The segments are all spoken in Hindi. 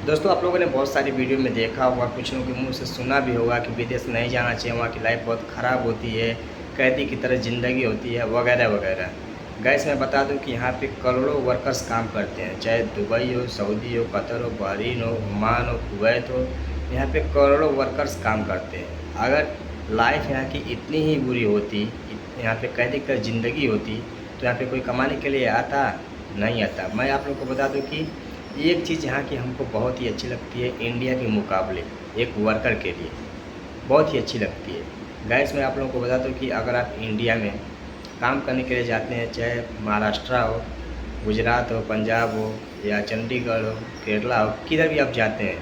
दोस्तों, आप लोगों ने बहुत सारी वीडियो में देखा होगा, कुछ लोगों के मुंह से सुना भी होगा कि विदेश नहीं जाना चाहिए, वहाँ की लाइफ बहुत ख़राब होती है, कैदी की तरह ज़िंदगी होती है वगैरह वगैरह। गैस मैं बता दूं कि यहाँ पे करोड़ों वर्कर्स काम करते हैं, चाहे दुबई हो, सऊदी हो, कतर हो, बहरीन हो, ओमान हो, कुवैत हो। यहाँ पे करोड़ों वर्कर्स काम करते हैं। अगर लाइफ यहाँ की इतनी ही बुरी होती, यहाँ पे कैदी की तरह ज़िंदगी होती, तो यहाँ पे कोई कमाने के लिए आता? नहीं आता। मैं आप लोग को बता दूं कि एक चीज़ यहाँ की हमको बहुत ही अच्छी लगती है, इंडिया के मुकाबले एक वर्कर के लिए बहुत ही अच्छी लगती है। गैस मैं आप लोगों को बता दूँ कि अगर आप इंडिया में काम करने के लिए जाते हैं, चाहे महाराष्ट्र हो, गुजरात हो, पंजाब हो, या चंडीगढ़ हो, केरला हो, किधर भी आप जाते हैं,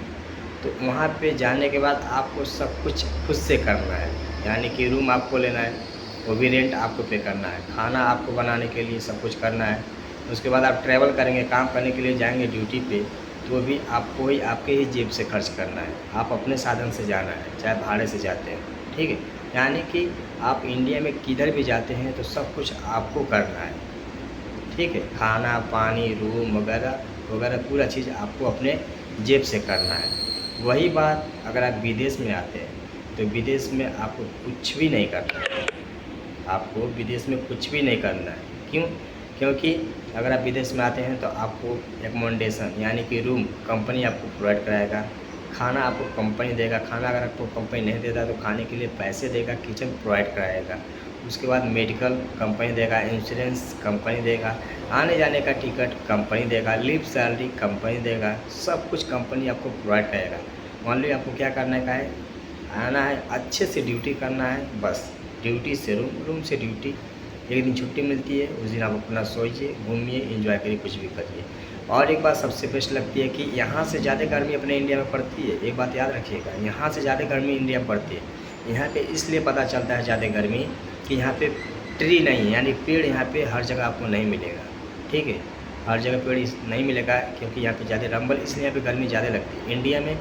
तो वहाँ पे जाने के बाद आपको सब कुछ खुद से करना है। यानी कि रूम आपको लेना है, वो भी रेंट आपको पे करना है, खाना आपको बनाने के लिए सब कुछ करना है। उसके बाद आप ट्रैवल करेंगे, काम करने के लिए जाएंगे ड्यूटी पे, तो वो भी आपको ही, आपके ही जेब से खर्च करना है। आप अपने साधन से जाना है, चाहे भाड़े से जाते हैं, ठीक है। यानी कि आप इंडिया में किधर भी जाते हैं तो सब कुछ आपको करना है, ठीक है। खाना, पानी, रूम वगैरह वगैरह पूरा चीज़ आपको अपने जेब से करना है। वही बात अगर आप विदेश में आते हैं तो विदेश में आपको कुछ भी नहीं करना है। आपको विदेश में कुछ भी नहीं करना है। क्यों? क्योंकि अगर आप विदेश में आते हैं तो आपको एकोमोडेशन यानी कि रूम कंपनी आपको प्रोवाइड कराएगा, खाना आपको कंपनी देगा, खाना अगर आपको कंपनी नहीं देता तो खाने के लिए पैसे देगा, किचन प्रोवाइड कराएगा। उसके बाद मेडिकल कंपनी देगा, इंश्योरेंस कंपनी देगा, आने जाने का टिकट कंपनी देगा, लीव सैलरी कंपनी देगा, सब कुछ कंपनी आपको प्रोवाइड करेगा। मान लो आपको क्या करने का है, आना है, अच्छे से ड्यूटी करना है, बस ड्यूटी से रूम, रूम से ड्यूटी। एक दिन छुट्टी मिलती है, उस दिन आप अपना सोइए, घूमिए, एंजॉय करिए, कुछ भी करिए। और एक बात सबसे बेस्ट लगती है कि यहाँ से ज़्यादा गर्मी अपने इंडिया में पड़ती है। एक बात याद रखिएगा, यहाँ से ज़्यादा गर्मी इंडिया में पड़ती है। यहाँ पे इसलिए पता चलता है ज़्यादा गर्मी कि यहाँ पे ट्री नहीं है, यानी पेड़ यहाँ पे हर जगह आपको नहीं मिलेगा, ठीक है। हर जगह पेड़ नहीं मिलेगा क्योंकि यहाँ पे ज़्यादा रंबल, इसलिए यहाँ पे गर्मी ज़्यादा लगती है। इंडिया में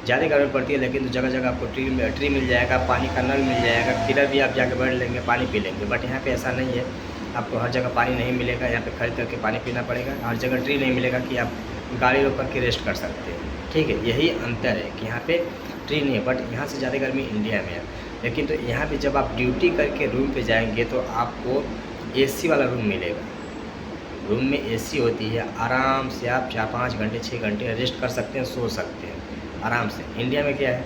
ज़्यादा गर्मी पड़ती है, लेकिन तो जगह जगह आपको ट्री मिल जाएगा, पानी का नल मिल जाएगा, किधर भी आप जाके बैठ लेंगे, पानी पी लेंगे। बट यहाँ पे ऐसा नहीं है, आपको हर जगह पानी नहीं मिलेगा, यहाँ पे खरीद करके पानी पीना पड़ेगा। हर जगह ट्री नहीं मिलेगा कि आप गाड़ी रोक करके रेस्ट कर सकते हैं, ठीक है। यही अंतर है कि यहाँ पे ट्री नहीं है, बट यहाँ से ज़्यादा गर्मी इंडिया में है। लेकिन तो यहाँ पर जब आप ड्यूटी करके रूम पर जाएँगे तो आपको AC वाला रूम मिलेगा। रूम में AC होती है, आराम से आप 4-5 घंटे 6 घंटे रेस्ट कर सकते हैं, सो सकते हैं आराम से। इंडिया में क्या है,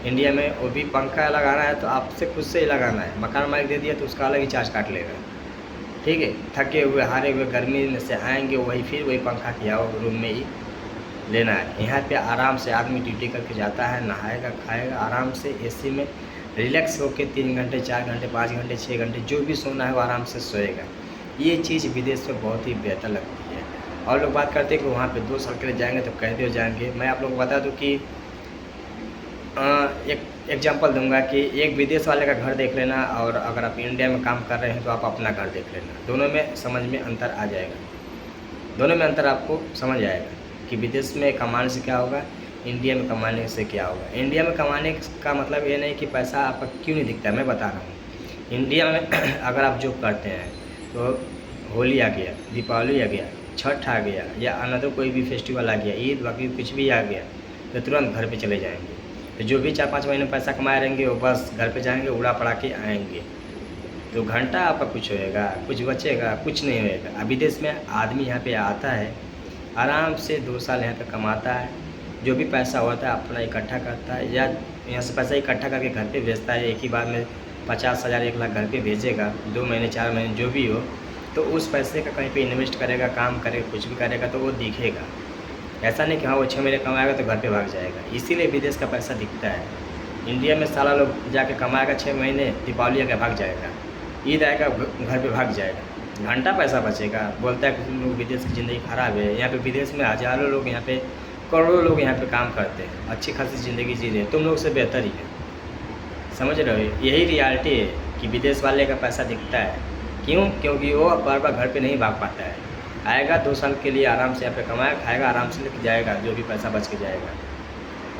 इंडिया में वो भी पंखा लगाना है तो आपसे खुद से ही लगाना है, मकान मालिक दे दिया तो उसका अलग ही चार्ज काट लेगा, ठीक है। थके हुए हारे हुए गर्मी में से आएंगे, वही फिर वही पंखा किया हो रूम में ही लेना है। यहाँ पे आराम से आदमी ड्यूटी करके जाता है, नहाएगा, खाएगा, आराम से AC में रिलैक्स होकर 3 घंटे 4 घंटे 5 घंटे 6 घंटे जो भी सोना है वो आराम से सोएगा। ये चीज़ विदेश में बहुत ही बेहतर लगती है। और लोग बात करते हैं कि वहाँ पे 2 साल के लिए जाएंगे तो कैसे हो जाएंगे। मैं आप लोगों को बता दूँ कि एक एग्जांपल दूंगा कि एक विदेश वाले का घर देख लेना और अगर आप इंडिया में काम कर रहे हैं तो आप अपना घर देख लेना, दोनों में समझ में अंतर आ जाएगा। दोनों में अंतर आपको समझ आएगा कि विदेश में कमाने से क्या होगा, इंडिया में कमाने से क्या होगा। इंडिया में कमाने का मतलब ये नहीं कि पैसा आपका क्यों नहीं दिखता है, मैं बता रहा हूँ। इंडिया में अगर आप जॉब करते हैं तो होली आ गया, दीपावली आ गया, छठ आ गया, या अनदर कोई भी फेस्टिवल आ गया, ईद बकरीद कुछ भी आ गया, तो तुरंत घर पे चले जाएंगे। तो जो भी 4-5 महीने पैसा कमाए रहेंगे वो बस घर पे जाएंगे, उड़ा पड़ा के आएंगे। तो घंटा आपका कुछ होएगा, कुछ बचेगा, कुछ नहीं होएगा। अब विदेश में आदमी यहाँ पे आता है, आराम से 2 साल यहाँ पे कमाता है, जो भी पैसा होता है अपना इकट्ठा करता है, या यहाँ से पैसा इकट्ठा करके घर पे भेजता है। एक ही बार में 50,000 1 लाख घर पे भेजेगा, 2 महीने 4 महीने जो भी हो, तो उस पैसे का कहीं पे इन्वेस्ट करेगा, काम करेगा, कुछ भी करेगा तो वो दिखेगा। ऐसा नहीं कि हाँ वो 6 महीने कमाएगा तो घर पे भाग जाएगा, इसीलिए विदेश का पैसा दिखता है। इंडिया में साला लोग जाके कमाएगा 6 महीने, दीपावली आके भाग जाएगा, ईद आएगा घर पे भाग जाएगा, घंटा पैसा बचेगा। बोलता है कि तुम लोग विदेश की ज़िंदगी ख़राब है। यहाँ पे विदेश में हज़ारों लोग, यहाँ पे करोड़ों लोग यहाँ पे काम करते हैं, अच्छी खासी ज़िंदगी जी रहे हैं, तुम लोग से बेहतर ही है। समझ रहे हो, यही रियलिटी है कि विदेश वाले का पैसा दिखता है। क्यों? क्योंकि वो बार बार घर पे नहीं भाग पाता है। आएगा 2 साल के लिए आराम से यहाँ पे कमाएगा, खाएगा, आराम से लेके जाएगा, जो भी पैसा बच के जाएगा,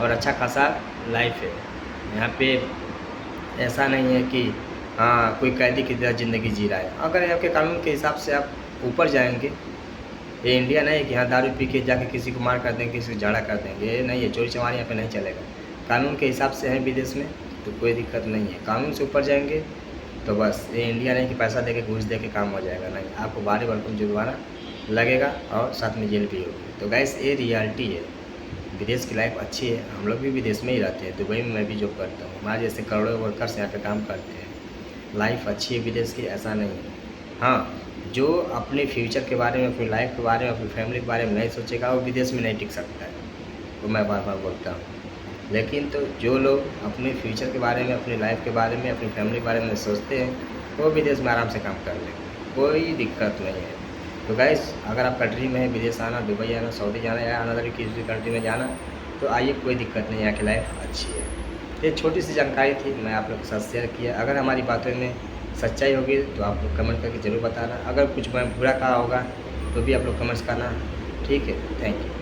और अच्छा खासा लाइफ है यहाँ पे। ऐसा नहीं है कि हाँ कोई कैदी की तरह ज़िंदगी जी रहा है। अगर यहाँ के कानून के हिसाब से आप ऊपर जाएंगे ये इंडिया नहीं है कि यहाँ दारू पी के जाके किसी को मार कर देंगे, किसी को झाड़ा कर देंगे। ये नहीं है, चोरी चमारी यहाँ पे नहीं चलेगा। कानून के हिसाब से है विदेश में, तो कोई दिक्कत नहीं है। कानून से ऊपर जाएंगे तो बस ये इंडिया नहीं कि पैसा दे के घूस दे के काम हो जाएगा, नहीं, आपको भारी भरकम जुर्माना लगेगा और साथ में जेल भी होगी। तो गैस ये रियलिटी है, विदेश की लाइफ अच्छी है। हम लोग भी विदेश में ही रहते हैं, दुबई में मैं भी जॉब करता हूँ, हमारे जैसे करोड़ों वर्कर्स यहाँ पे काम करते हैं। लाइफ अच्छी है विदेश की, ऐसा नहीं है। हाँ, जो अपने फ्यूचर के बारे में, अपनी लाइफ के बारे में, अपनी फैमिली के बारे में नहीं सोचेगा वो विदेश में नहीं टिक सकता है, वो मैं बार बार बोलता हूँ। लेकिन तो जो लोग अपने फ्यूचर के बारे में, अपनी लाइफ के बारे में, अपनी फैमिली के बारे में सोचते हैं वो विदेश में आराम से काम कर लेंगे, कोई दिक्कत नहीं है। तो गाइस, अगर आप कंट्री में है, विदेश आना, दुबई आना, सऊदी जाना या अनदर किसी भी कंट्री में जाना, तो आइए, कोई दिक्कत नहीं, यहाँ की लाइफ अच्छी है। ये छोटी सी जानकारी थी, मैं आप लोग के साथ शेयर किया। अगर हमारी बातों में सच्चाई होगी तो आप लोग कमेंट करके ज़रूर बताना। अगर कुछ मैं बुरा कहा होगा तो भी आप लोग कमेंट्स करना, ठीक है। Thank you.